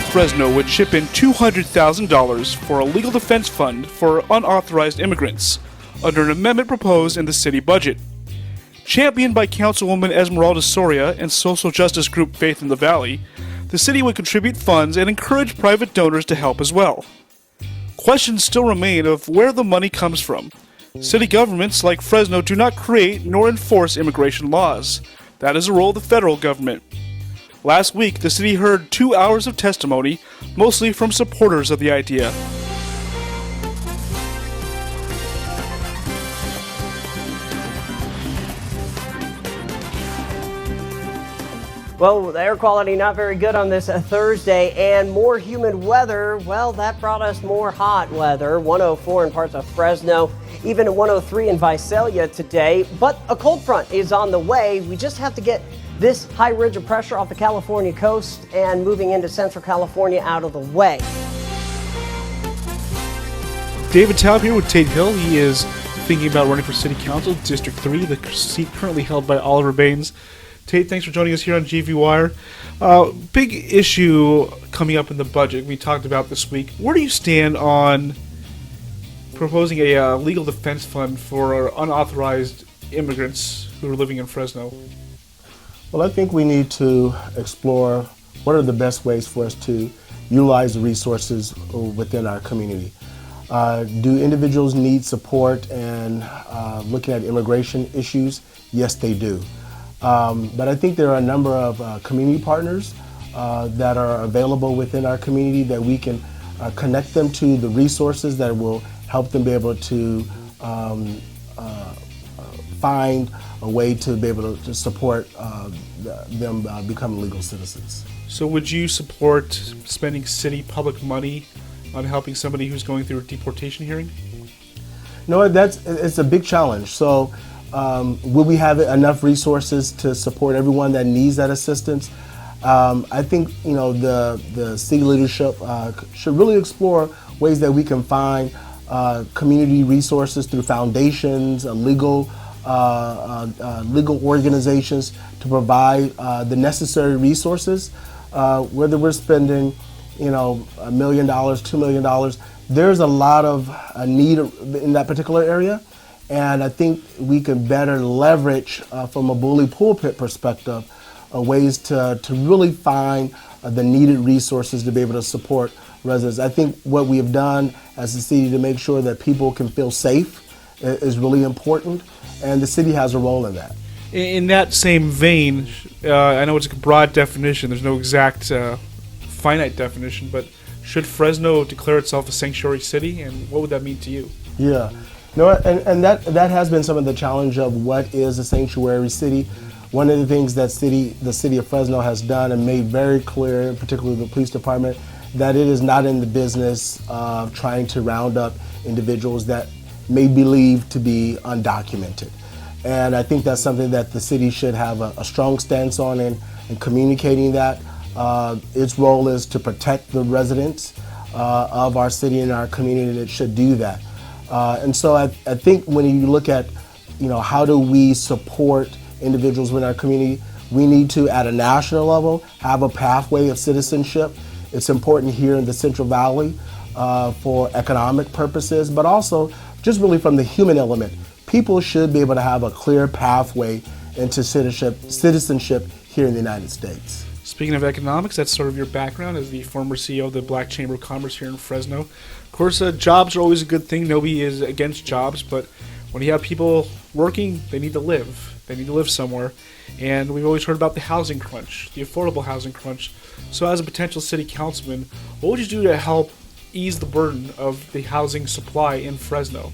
Fresno would chip in $200,000 for a legal defense fund for unauthorized immigrants under an amendment proposed in the city budget. Championed by Councilwoman Esmeralda Soria and social justice group Faith in the Valley, the city would contribute funds and encourage private donors to help as well. Questions still remain of where the money comes from. City governments like Fresno do not create nor enforce immigration laws. That is a role of the federal government. Last week, the city heard 2 hours of testimony, mostly from supporters of the idea. Well, the air quality not very good on this Thursday, and more humid weather. Well, that brought us more hot weather. 104 in parts of Fresno, even at 103 in Visalia today. But a cold front is on the way. We just have to get this high ridge of pressure off the California coast and moving into Central California out of the way. David Taub here with Tate Hill. He is thinking about running for City Council, District 3, the seat currently held by Oliver Baines. Tate, thanks for joining us here on GvWire. Big issue coming up in the budget we talked about this week. Where do you stand on proposing a legal defense fund for unauthorized immigrants who are living in Fresno? Well, I think we need to explore what are the best ways for us to utilize the resources within our community. Do individuals need support and looking at immigration issues? Yes, they do. But I think there are a number of community partners that are available within our community that we can connect them to the resources that will help them be able to find a way to be able to support them become legal citizens. So would you support spending city public money on helping somebody who's going through a deportation hearing? No, it's a big challenge. So will we have enough resources to support everyone that needs that assistance? I think the city leadership should really explore ways that we can find community resources through foundations, legal organizations to provide the necessary resources. Whether we're spending, $1 million, $2 million, there's a lot of need in that particular area. And I think we can better leverage, from a bully pulpit perspective, ways to really find the needed resources to be able to support residents. I think what we have done as a city to make sure that people can feel safe is really important, and the city has a role in that. In that same vein, I know it's a broad definition, there's no exact finite definition, but should Fresno declare itself a sanctuary city, and what would that mean to you? Yeah. No, and that has been some of the challenge of what is a sanctuary city. One of the things that the city of Fresno has done and made very clear, particularly the police department, that it is not in the business of trying to round up individuals that may be believed to be undocumented. And I think that's something that the city should have a strong stance on in communicating that. Its role is to protect the residents of our city and our community, and it should do that. And so I think when you look at, how do we support individuals within our community, we need to, at a national level, have a pathway of citizenship. It's important here in the Central Valley for economic purposes, but also just really from the human element. People should be able to have a clear pathway into citizenship here in the United States. Speaking of economics, that's sort of your background as the former CEO of the Black Chamber of Commerce here in Fresno. Of course, jobs are always a good thing. Nobody is against jobs, but when you have people working, they need to live. They need to live somewhere. And we've always heard about the housing crunch, the affordable housing crunch. So as a potential city councilman, what would you do to help ease the burden of the housing supply in Fresno?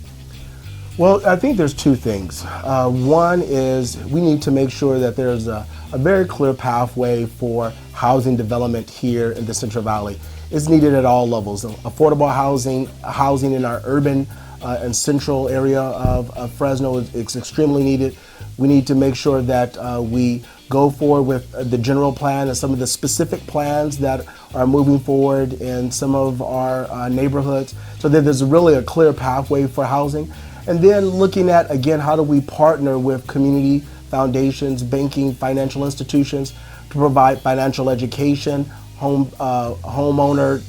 Well, I think there's two things. One is we need to make sure that there's a very clear pathway for housing development here in the Central Valley. It's needed at all levels. Affordable housing in our urban and central area of Fresno is extremely needed. We need to make sure that we go forward with the general plan and some of the specific plans that are moving forward in some of our neighborhoods so that there's really a clear pathway for housing. And then looking at, again, how do we partner with community foundations, banking, financial institutions to provide financial education, homeowner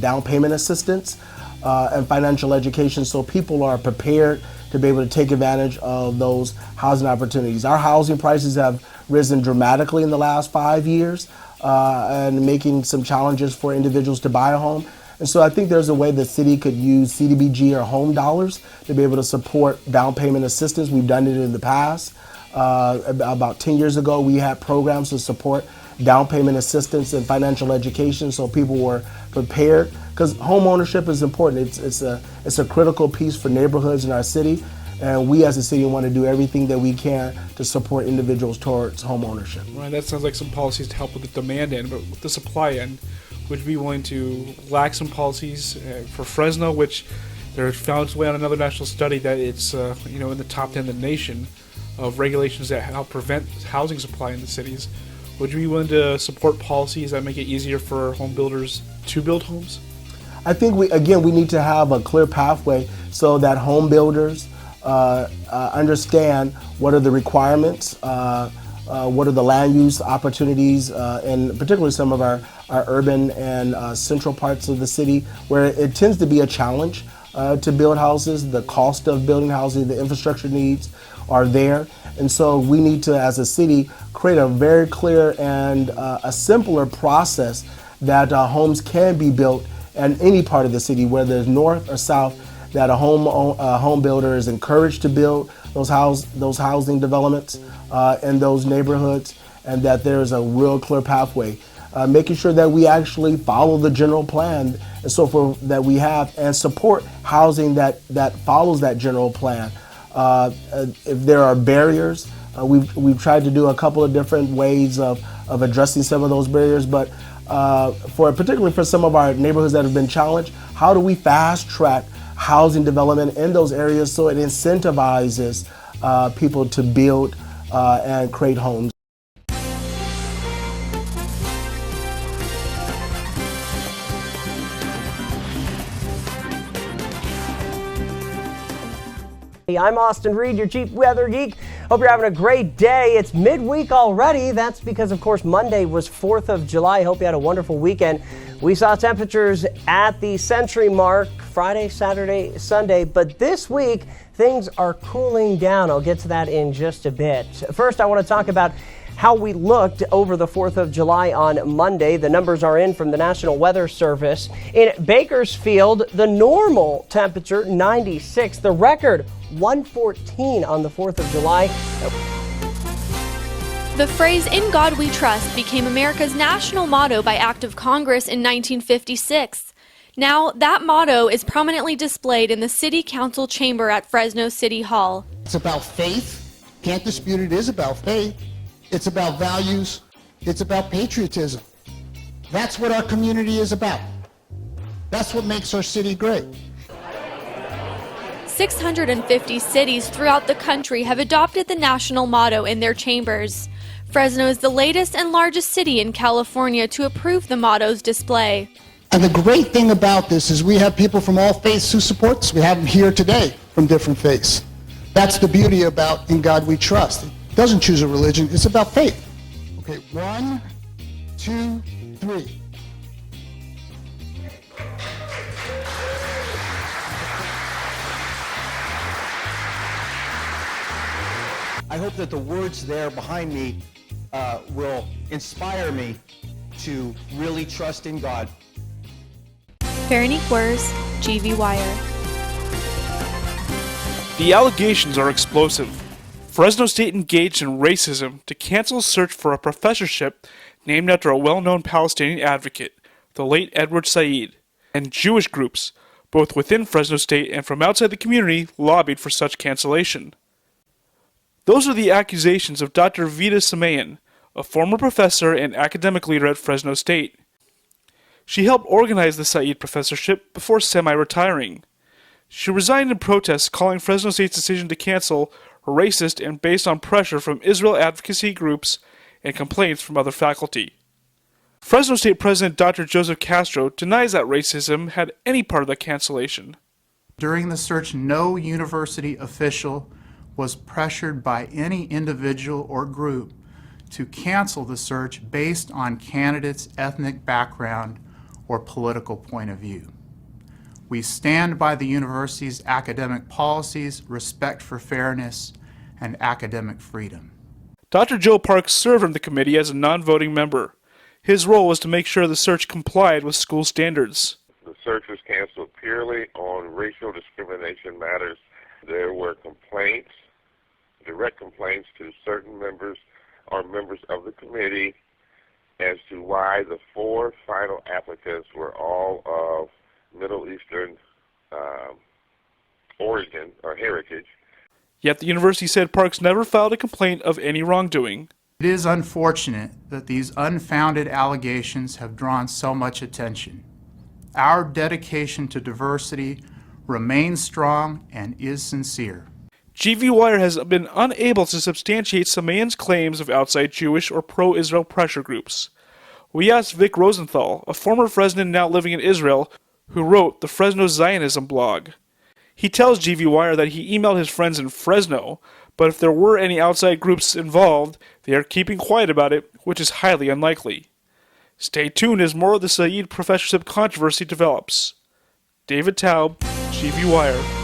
down payment assistance and financial education, so people are prepared to be able to take advantage of those housing opportunities. Our housing prices have risen dramatically in the last 5 years and making some challenges for individuals to buy a home. And so I think there's a way the city could use CDBG or home dollars to be able to support down payment assistance. We've done it in the past. About 10 years ago, we had programs to support down payment assistance and financial education, so people were prepared. Because home ownership is important. It's a critical piece for neighborhoods in our city, and we as a city want to do everything that we can to support individuals towards home ownership. Right, that sounds like some policies to help with the demand end, but with the supply end, would you be willing to lack some policies for Fresno, which there found its way on another national study that it's in the top 10 in the nation of regulations that help prevent housing supply in the cities? Would you be willing to support policies that make it easier for home builders to build homes? I think we need to have a clear pathway so that home builders understand what are the requirements, what are the land use opportunities, and particularly some of our urban and central parts of the city where it tends to be a challenge to build houses. The cost of building houses, the infrastructure needs are there. And so we need to, as a city, create a very clear and a simpler process that homes can be built in any part of the city, whether it's north or south, that a home builder is encouraged to build those housing developments in those neighborhoods, and that there's a real clear pathway. Making sure that we actually follow the general plan and so forth that we have, and support housing that follows that general plan. If there are barriers, we've tried to do a couple of different ways of addressing some of those barriers, but particularly for some of our neighborhoods that have been challenged, how do we fast track housing development in those areas so it incentivizes people to build and create homes? I'm Austin Reed, your Chief Weather Geek. Hope you're having a great day. It's midweek already. That's because, of course, Monday was 4th of July. Hope you had a wonderful weekend. We saw temperatures at the century mark Friday, Saturday, Sunday, but this week things are cooling down. I'll get to that in just a bit. First, I want to talk about how we looked over the 4th of July on Monday. The numbers are in from the National Weather Service. In Bakersfield, the normal temperature 96, the record 114 on the 4th of July. The phrase "In God We Trust" became America's national motto by act of Congress in 1956. Now, that motto is prominently displayed in the City Council chamber at Fresno City Hall. It's about faith. Can't dispute it is about faith. It's about values. It's about patriotism. That's what our community is about. That's what makes our city great. 650 cities throughout the country have adopted the national motto in their chambers. Fresno is the latest and largest city in California to approve the motto's display. And the great thing about this is we have people from all faiths who support us. We have them here today from different faiths. That's the beauty about "In God We Trust." It doesn't choose a religion, it's about faith. Okay, 1, 2, 3. I hope that the words there behind me will inspire me to really trust in God. Veronique Wers, GvWire. The allegations are explosive. Fresno State engaged in racism to cancel a search for a professorship named after a well-known Palestinian advocate, the late Edward Said, and Jewish groups, both within Fresno State and from outside the community, lobbied for such cancellation. Those are the accusations of Dr. Vida Samayan, a former professor and academic leader at Fresno State. She helped organize the Said professorship before semi-retiring. She resigned in protest, calling Fresno State's decision to cancel racist and based on pressure from Israel advocacy groups and complaints from other faculty. Fresno State President Dr. Joseph Castro denies that racism had any part of the cancellation. During the search, no university official was pressured by any individual or group to cancel the search based on candidates' ethnic background or political point of view. We stand by the university's academic policies, respect for fairness, and academic freedom. Dr. Joe Parks served on the committee as a non-voting member. His role was to make sure the search complied with school standards. The search was canceled purely on racial discrimination matters. There were complaints, direct complaints to certain members or members of the committee as to why the 4 final applicants were all of Middle Eastern origin or heritage. Yet the university said Parks never filed a complaint of any wrongdoing. It is unfortunate that these unfounded allegations have drawn so much attention. Our dedication to diversity remains strong and is sincere. GvWire has been unable to substantiate Samayan's claims of outside Jewish or pro-Israel pressure groups. We asked Vic Rosenthal, a former Fresnan now living in Israel, who wrote the Fresno Zionism blog. He tells GvWire that he emailed his friends in Fresno, but if there were any outside groups involved, they are keeping quiet about it, which is highly unlikely. Stay tuned as more of the Said professorship controversy develops. David Taub, GvWire.